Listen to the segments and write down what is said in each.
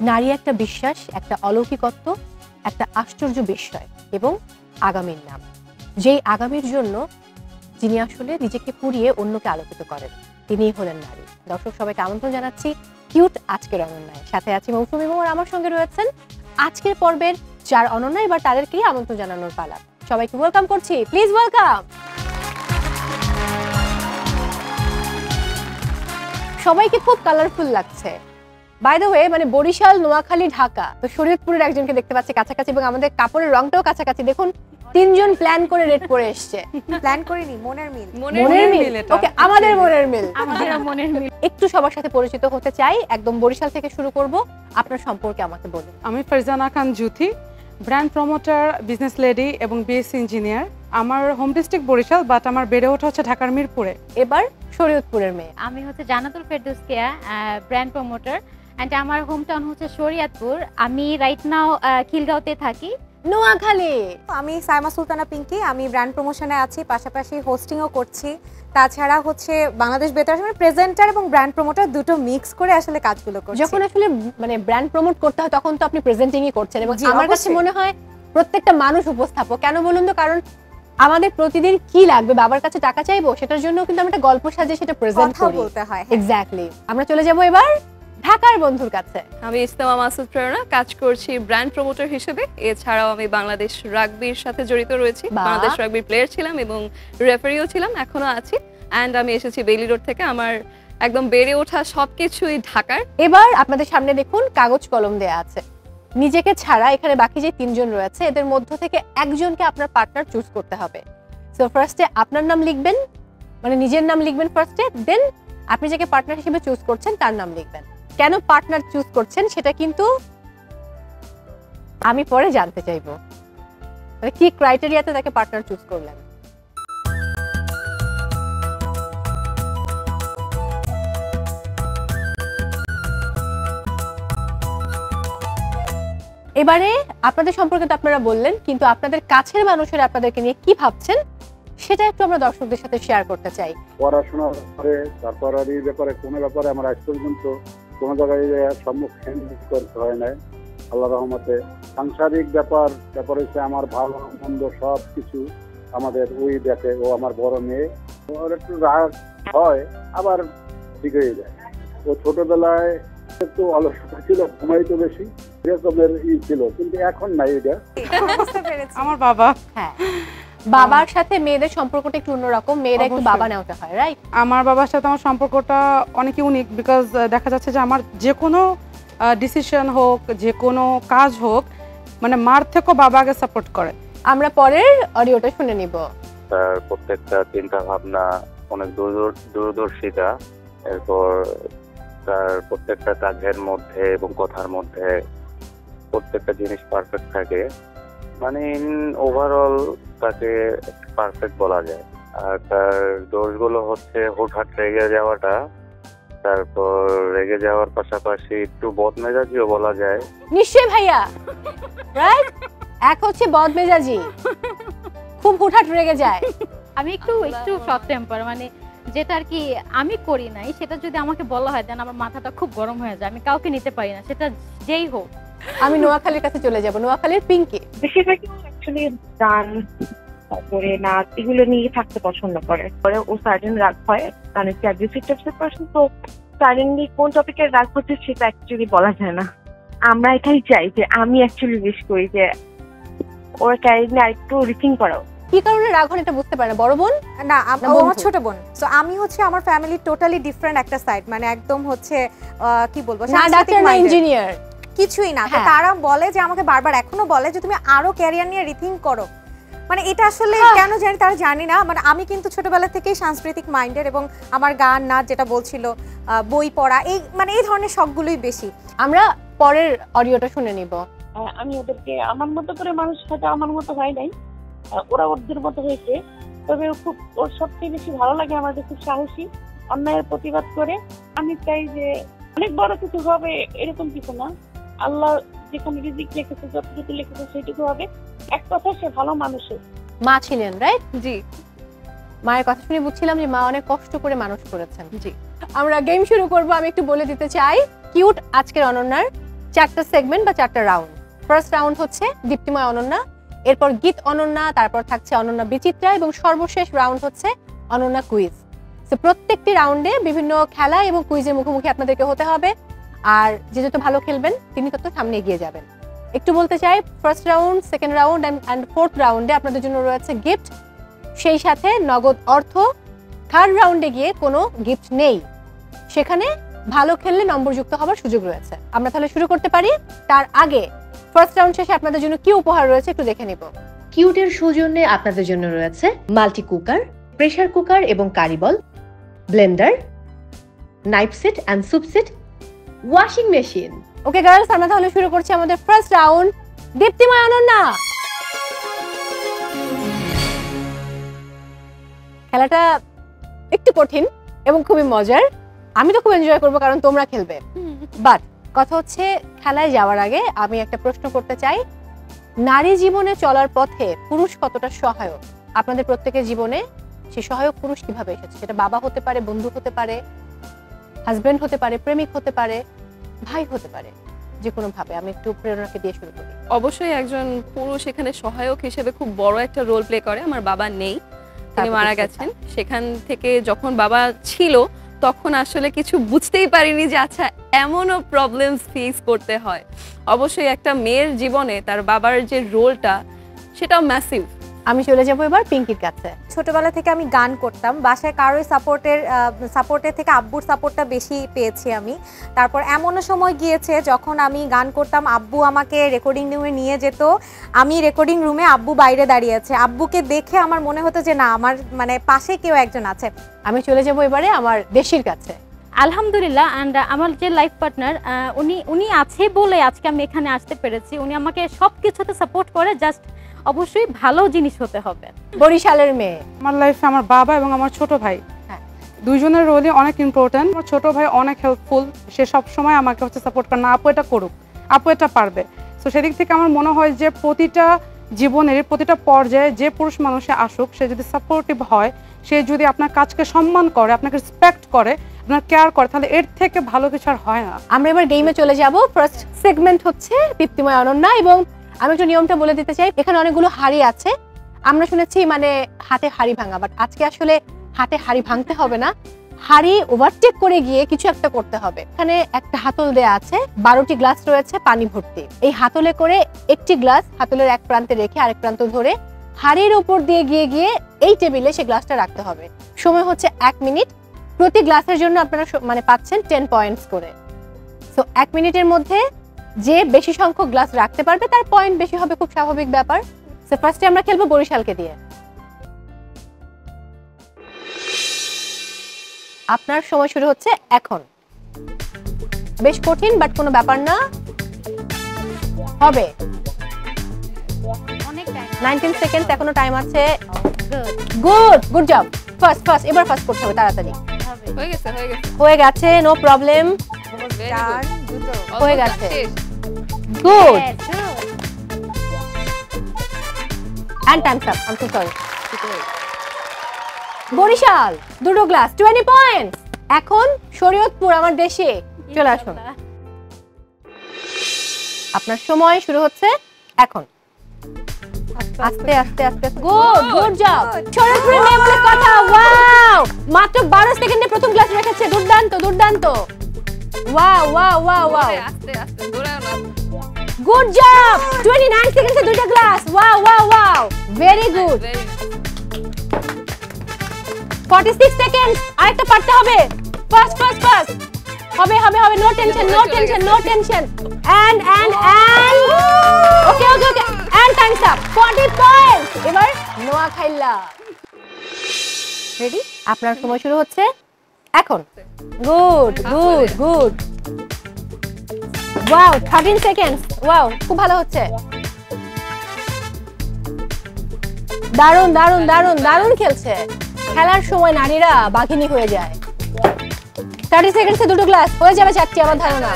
নারী একটা বিশ্বাস, একটা অলৌকিকত্ব, একটা আশ্চর্য বিস্ময় এবং আগামীর নাম, যেই আগামীর জন্য যিনি আসলে নিজেকে পুড়িয়ে অন্যকে আলোকিত করেন, তিনিই হলেন নারী। দর্শক সবাইকে আমন্ত্রণ জানাচ্ছি কিউট আজকের অনন্যায়। সাথে আছি মৌসুমী এবং আমার সঙ্গে রয়েছেন আজকের পর্বের 4 অনন্যা। এবার তাদেরকেই আমন্ত্রণ জানানোর পালা। সবাইকে ওয়েলকাম করছি, প্লিজ ওয়েলকাম। সবাইকে খুব কালারফুল লাগছে। বাই দ্য ওয়ে, মানে বরিশাল, নোয়াখালী, ঢাকা, তো শরীয়তপুরের একজনকে দেখতে পাচ্ছি কাছাকাছি এবং আমাদের কাপড়ের রংটাও কাছাকাছি। দেখুন, তিনজন প্ল্যান করে রেড পরে এসেছে। প্ল্যান করিনি, মনের মিল। মনের মিল, ওকে, আমাদের মনের মিল, আমাদের মনের মিল। একটু সবার সাথে পরিচিত হতে চাই, একদম বরিশাল থেকে শুরু করব। আপনার সম্পর্কে আমাকে বলুন। আমি Farzana Khan Juthi, brand promoter, business lady এবং বিএসসি ইঞ্জিনিয়ার। আমার হোম ডিস্ট্রিক্ট বরিশাল, বাট আমার বেড়ে ওঠা হচ্ছে ঢাকার মিরপুরে। এবার শরীয়তপুরের মেয়ে। আমি হচ্ছে জান্নাতুল ফেরদৌস কেয়া, ব্র্যান্ড প্রমোটার, এন্ড আমার হোম টাউন হচ্ছে শরীয়তপুর। আমি রাইট নাও খিলগাঁওতে থাকি। নোয়াখালী। আমি সাইমা সুলতানা পিঙ্কি, আমি ব্র্যান্ড প্রমোশনে আছি, পাশাপাশি হোস্টিংও করছি। তাছাড়া হচ্ছে বাংলাদেশ বেতার প্রেজেন্টার এবং ব্র্যান্ড প্রমোটার দুটো মিক্স করে আসলে কাজগুলো করছি। যখন আসলে মানে ব্র্যান্ড প্রমোট করতে হয় তখন তো আপনি প্রেজেন্টিংই করছেন এবং আমার কাছে মনে হয় প্রত্যেকটা মানুষ উপস্থাপক। কেন বলুন তো? কারণ আমাদের প্রতিদিন কি লাগবে, বাবার কাছে টাকা চাইবো, সেটার জন্য কিন্তু আমরা একটা গল্প সাজিয়ে সেটা প্রেজেন্ট করি, বলতে হয়। এক্স্যাক্টলি। আমরা চলে যাব এবার ঢাকার বন্ধুর কাছে। আমি ইস্তেমা মাসুদ প্রেরণা, কাজ করছি ব্র্যান্ড প্রমোটার হিসেবে। এছাড়াও আমি বাংলাদেশ রাগবির সাথে জড়িত রয়েছি, বাংলাদেশ রাগবির প্লেয়ার ছিলাম এবং রেফারিও ছিলাম, এখনো আছি। অ্যান্ড আমি এসেছি বেইলি রোড থেকে। আমার একদম বেড়ে ওঠা সবকিছুই ঢাকার। এবার আপনাদের সামনে দেখুন কাগজ কলম দেয়া আছে। নিজেকে ছাড়া এখানে বাকি যে 3 জন রয়েছে এদের মধ্য থেকে একজনকে আপনার পার্টনার চুজ করতে হবে। সো ফার্স্টে আপনার নাম লিখবেন, মানে নিজের নাম লিখবেন ফার্স্টে, দেন আপনি যাকে পার্টনার হিসেবে চুজ করছেন তার নাম লিখবেন। কেন পার্টনার চুজ করছেন সেটা কিন্তু আমি পরে জানতে চাইবো, মানে কি ক্রাইটেরিয়াতে তাকে পার্টনার চুজ করলেন। এবারে আপনাদের সম্পর্কে তো আপনারা বললেন, কিন্তু আপনাদের কাছের মানুষেরা আপনাদেরকে নিয়ে কি ভাবছেন সেটা একটু আমরা দর্শকদের সাথে শেয়ার করতে চাই। পড়াশোনার ব্যাপারে, তারপর আর এই ব্যাপারে কোনো ব্যাপারে আমার আজ পর্যন্ত কোনো জায়গায় সম্মুখীন করতে হয় নাই, আল্লাহর রহমতে। সাংসারিক ব্যাপার হচ্ছে আমার ভালো মন্দ সব কিছু আমাদের ওই দেখে। ও আমার বড় মেয়ে, ওর একটু রাগ হয়, আবার ঠিক হয়ে যায়। ও ছোটবেলায় একটু অলসতা ছিল, ঘুমাইতো বেশি, এরকমের ছিল, কিন্তু এখন নাই। এটা আমার বাবা। হ্যাঁ, বাবার সাথে মেয়েদের সম্পর্কটা একটু অন্যরকম, মেয়েরা একটু বাবা নেওয়াটা হয়, রাইট? আমার বাবার সাথে আমার সম্পর্কটা অনেক ইউনিক, বিকজ দেখা যাচ্ছে যে আমার যে কোনো ডিসিশন হোক, যে কোনো কাজ হোক, মানে মার থেকেও বাবা আগে সাপোর্ট করে। আমরা পরের অডিওটা শুনে নিব। তার প্রত্যেকটা চিন্তা ভাবনা অনেক দূরদর্শিতা, এরপর তার প্রত্যেকটা কাজের মধ্যে এবং কথার মধ্যে প্রত্যেকটা জিনিস পারফেক্ট থাকে, মানে ওভারঅল তাকে পারফেক্ট বলা যায়। আর তার দোষগুলো হচ্ছে হুটহাট রেগে যাওয়াটা, তারপর রেগে যাওয়ার পাশাপাশি একটু বদমেজাজিও বলা যায়। নিশ্চয়ই ভাইয়া, রাইট? এক হচ্ছে বদমেজাজি, খুব হুটহাট রেগে যায়। আমি একটু শর্ট টেম্পার, মানে যেটা আর কি আমি করি নাই সেটা যদি আমাকে বলা হয় দেন আমার মাথাটা খুব গরম হয়ে যায়, আমি কাউকে নিতে পারি না, সেটা যেই হোক। আমি নোয়াখালীর কাছে চলে যাব। নোয়াখালীর পিঙ্কি। বেশিরভাগই অ্যাকচুয়ালি গান, তারপরে নাচ, এগুলো নিয়ে থাকতে পছন্দ করে। পরে ও সার্টেন রাগ হয়, কারণ একটু অ্যাগ্রেসিভ টাইপের পারসন, তো সাডেনলি কোন টপিকের রাগ হচ্ছে সেটা অ্যাকচুয়ালি বলা যায় না। আমরা এটাই চাই যে আমি অ্যাকচুয়ালি উইশ করি যে ওর ক্যারিয়ার নিয়ে আরেকটু রিথিং করা। কি কারণে রাগ হয় এটা বুঝতে পারে না? বড় বোন না, ও আমার ছোট বোন। সো আমি হচ্ছে আমার ফ্যামিলি টোটালি ডিফারেন্ট একটা সাইড, মানে একদম হচ্ছে কি বলবো, না ডাক্তার না ইঞ্জিনিয়ার কিছুই না। তো তারা বলে যে আমাকে বারবার এখনো বলে যে তুমি আরো ক্যারিয়ার নিয়ে রিথিং করো। মানে এটা আসলে কেন জানি তারা জানি না। মানে আমি কিন্তু ছোটবেলা থেকেই সাংস্কৃতিক মাইন্ডের এবং আমার গান, নাচ, যেটা বলছিল, বই পড়া, এই মানে এই ধরনের শখগুলোই বেশি। আমরা পরের অডিওটা শুনে নিব। আমি ওদেরকে আমার মতো করে, মানুষ হয়তো আমার মতো হয় নাই, ওরা ওদের মতো হয়েছে, তবে খুব ওর সবচেয়ে বেশি ভালো লাগে আমাদের, খুব সাহসী, অন্যায়ের প্রতিবাদ করে। আমি চাই যে অনেক বড় কিছু হবে এরকম কিছু না, আল্লাহ যেখানে রিজিক লিখেছে, যতটুকু লিখেছে সেটুকু হবে। এক কথা, সে ভালো মানুষের মা ছিলেন, রাইট? জি, মায়ের কথা শুনে বুঝছিলাম যে মা অনেক কষ্ট করে মানুষ করেছেন। জি, আমরা গেম শুরু করব। আমি একটু বলে দিতে চাই কিউট আজকের অনন্যার 4টা সেগমেন্ট বা 4টা রাউন্ড। ফার্স্ট রাউন্ড হচ্ছে দীপ্তিময় অনন্যা, এরপর গীত অনন্যা, তারপর থাকছে অনন্যা বিচিত্রা এবং সর্বশেষ রাউন্ড হচ্ছে অনন্যা কুইজ। তো প্রত্যেকটি রাউন্ডে বিভিন্ন খেলা এবং কুইজের মুখোমুখি আপনাদেরকে হতে হবে, আর যে যত ভালো খেলবেন তিনি তত সামনে এগিয়ে যাবেন। একটু বলতে চাই, first round, second round and fourth রাউন্ডে আপনাদের জন্য রয়েছে গিফট, সেই সাথে নগদ অর্থ। থার্ড রাউন্ডে গিয়ে কোনো গিফট নেই, সেখানে ভালো খেললে নম্বরযুক্ত হওয়ার সুযোগ রয়েছে। আমরা তাহলে শুরু করতে পারি। তার আগে ফার্স্ট রাউন্ড শেষে আপনাদের জন্য কি উপহার রয়েছে একটু দেখে নিব। কিউটের সৌজন্যে আপনাদের জন্য রয়েছে মাল্টি কুকার, প্রেসার কুকার এবং কারিবল, blender, knife set and soup set, washing machine. Okay girls, আমরা তাহলে শুরু করছি আমাদের ফার্স্ট রাউন্ড। দীপ্তিময় অনন্যা, খেলাটা একটু কঠিন এবং খুবই মজার। আমি তো খুব এনজয় করবো কারণ তোমরা খেলবে, বাট কথা হচ্ছে খেলায় যাওয়ার আগে আমি একটা প্রশ্ন করতে চাই। নারী জীবনে চলার পথে পুরুষ কতটা সহায়ক? আপনাদের প্রত্যেকের জীবনে সেই সহায়ক পুরুষ কিভাবে এসেছে? সেটা বাবা হতে পারে, বন্ধু হতে পারে, হাজবেন্ড হতে পারে, প্রেমিক হতে পারে, ভাই হতে পারে, যে কোনো ভাবে। আমি একটু প্রেরণাকে দিয়ে শুরু করি। অবশ্যই একজন পুরুষ এখানে সহায়ক হিসেবে খুব বড় একটা রোল প্লে করে। আমার বাবা নেই, তিনি মারা গেছেন। সেখান থেকে যখন বাবা ছিল তখন আসলে কিছু বুঝতেই পারিনি যে আচ্ছা এমনও প্রবলেমস ফেস করতে হয়। অবশ্যই একটা মেয়ের জীবনে তার বাবার যে রোলটা সেটাও ম্যাসিভ। আমি চলে যাবো এবার পিঙ্কির কাছে। ছোটবেলা থেকে আমি গান করতাম, বাসায় কারোই সাপোর্টের থেকে আব্বুর সাপোর্টটা বেশি পেয়েছি আমি। তারপর এমনও সময় গিয়েছে যখন আমি গান করতাম, আব্বু আমাকে রেকর্ডিং রুমে নিয়ে যেত, আমি রেকর্ডিং রুমে, আব্বু বাইরে দাঁড়িয়ে আছে। আব্বুকে দেখে আমার মনে হতো যে না, আমার মানে পাশে কেউ একজন আছে। আমি চলে যাবো এবারে আমার দেশির কাছে। আলহামদুলিল্লাহ, অ্যান্ড আমার যে লাইফ পার্টনার উনি আছে বলে আজকে আমি এখানে আসতে পেরেছি। উনি আমাকে সব কিছুতে সাপোর্ট করে, জাস্ট অবশ্যই ভালো জিনিস হতে হবে। বরিশালের মেয়ে। আমার লাইফে আমার বাবা এবং আমার ছোট ভাই, দুইজনের রোলই অনেক ইম্পর্টেন্ট। আমার ছোট ভাই অনেক হেল্পফুল, সে সব সময় আমাকে হচ্ছে সাপোর্ট করে, না আপু এটা করুক, আপু এটা পারবে। তো সেদিক থেকে আমার মনে হয় যে প্রতিটা জীবনের প্রতিটা পর্যায়ে যে পুরুষ মানুষে আসুক, সে যদি সাপোর্টিভ হয়, সে যদি আপনার কাজকে সম্মান করে, আপনাকে রেসপেক্ট করে, আপনার কেয়ার করে, তাহলে এর থেকে ভালো কিছু আর হয় না। আমরা এবার গেমে চলে যাব। ফার্স্ট সেগমেন্ট হচ্ছে দীপ্তিময় অনন্যা, এবং আমি একটু নিয়মটা বলে দিতে চাই। এখানে অনেকগুলো হাড়ি আছে, আমরা শুনেছি মানে হাতে হাড়ি ভাঙা, বাট আজকে আসলে হাতে হাড়ি ভাঙতে হবে না, হাড়ি ওভারটেক করে গিয়ে কিছু একটা করতে হবে। এখানে একটা হাতল দেয়া আছে, 12টি গ্লাস রয়েছে পানি ভর্তি। এই হাতলে করে একটি গ্লাস হাতলের এক প্রান্তে রেখে আরেক প্রান্ত ধরে হাড়ির উপর দিয়ে গিয়ে গিয়ে এই টেবিলে সেই গ্লাসটা রাখতে হবে। সময় হচ্ছে 1 মিনিট। প্রতি গ্লাসের জন্য আপনারা মানে পাচ্ছেন 10 পয়েন্টস করে। সো 1 মিনিটের মধ্যে যে বেশি সংখ্যক গ্লাস রাখতে পারবে তার পয়েন্ট বেশি হবে, খুব স্বাভাবিক ব্যাপার। সো ফার্স্টে আমরা খেলবো বরিশালকে দিয়ে। আপনার সময় শুরু হচ্ছে এখন। বেশ কঠিন বাট কোনো ব্যাপার না, হবে। 19 সেকেন্ড এখনো টাইম আছে। Good job. ফার্স্ট এবার ফার্স্ট করতে হবে তাড়াতাড়ি। হয়ে গেছে, নো প্রবলেম। হয়ে গেছে, good. And time's up. I am so sorry. Barishal 2 glass, 20 points. এখন শরীয়তপুর আমার দেশে চলে আসুন। আপনার সময় শুরু হচ্ছে এখন। আস্তে আস্তে আস্তে। Good job. শরীয়তপুরের মেয়ে বলে কথা। ওয়াও, মাত্র 12 সেকেন্ডে প্রথম গ্লাস রেখেছে। দুর্দান্ত। ওয়াও। আস্তে দৌড়াও না। Good job. 29 সেকেন্ডে 2টা গ্লাস। Wow, very good. 46 সেকেন্ড, আরেকটা পারতে হবে। ফার্স্ট হবে। No tension. And okay. And time's up. 40 points. এবার নোয়া খাইল্লা। রেডি? আপনার সময় শুরু হচ্ছে এখন। গুড। Wow, 13 second. ওয়াও, খুব ভালো হচ্ছে। দারুণ খেলছে। খেলার সময় নারীরা বাঘিনী হয়ে যায়। 30 সেকেন্ডসে 2টো গ্লাস হয়ে যাবে, 4টি আমার ধারণা।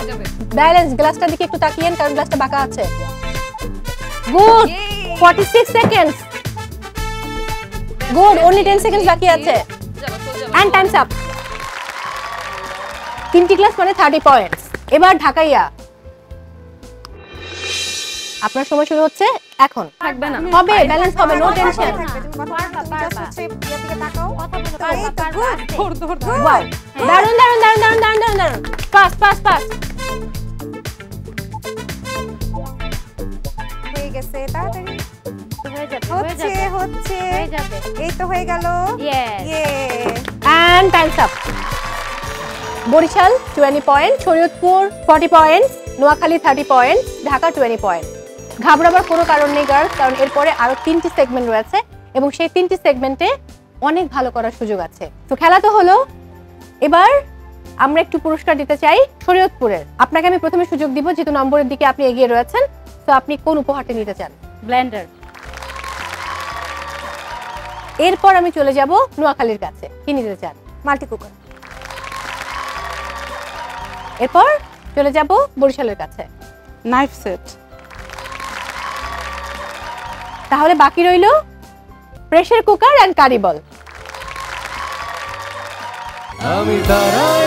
ব্যালেন্স, গ্লাসটার দিকে একটু তাকিয়েন কারণ গ্লাসটা বাঁকা আছে। Good. 46 seconds. Good, only 10 seconds বাকি আছে। And time's up. 3টি গ্লাস মানে 30 পয়েন্টস। এবার ঢাকাইয়া আপনার সময় শুরু হচ্ছে এখন। থাকবে না হবে, ব্যালেন্স হবে, নো টেনশন। ওয়াও, দারুন দারুন দারুন দারুন দারুন দারুন দারুন, পাস পাস পাস। হয়ে গেছে, তাড়াতাড়ি হয়ে যাবে, হচ্ছে হচ্ছে, হয়ে যাবে। এই তো হয়ে গেল। Yes. And time's up. Barishal 20 point, Shariatpur 40 point, Noakhali 30 point, Dhaka 20 point. ঘাবড়াবার কোনো কারণ নেই গার্লস, কারণ এরপরে আরো 3টি সেগমেন্ট রয়েছে এবং সেই 3টি সেগমেন্টে অনেক ভালো করার সুযোগ আছে। তো খেলা তো হলো, এবার আমরা একটু পুরস্কার দিতে চাই শরীয়তপুরের। আপনাকে আমি প্রথমে সুযোগ দিব, যেহেতু নম্বরের দিকে আপনি এগিয়ে রয়েছেন। তো আপনি কোন উপহারটি নিতে চান? ব্লেন্ডার। এরপর আমি চলে যাব নোয়াখালীর কাছে, কি নিতে চান? Multi cooker. এরপর চলে যাব বরিশালের কাছে, নাইফ সেট। তাহলে বাকি রইল প্রেসার কুকার এন্ড কারি বল। আমি দাঁড়াই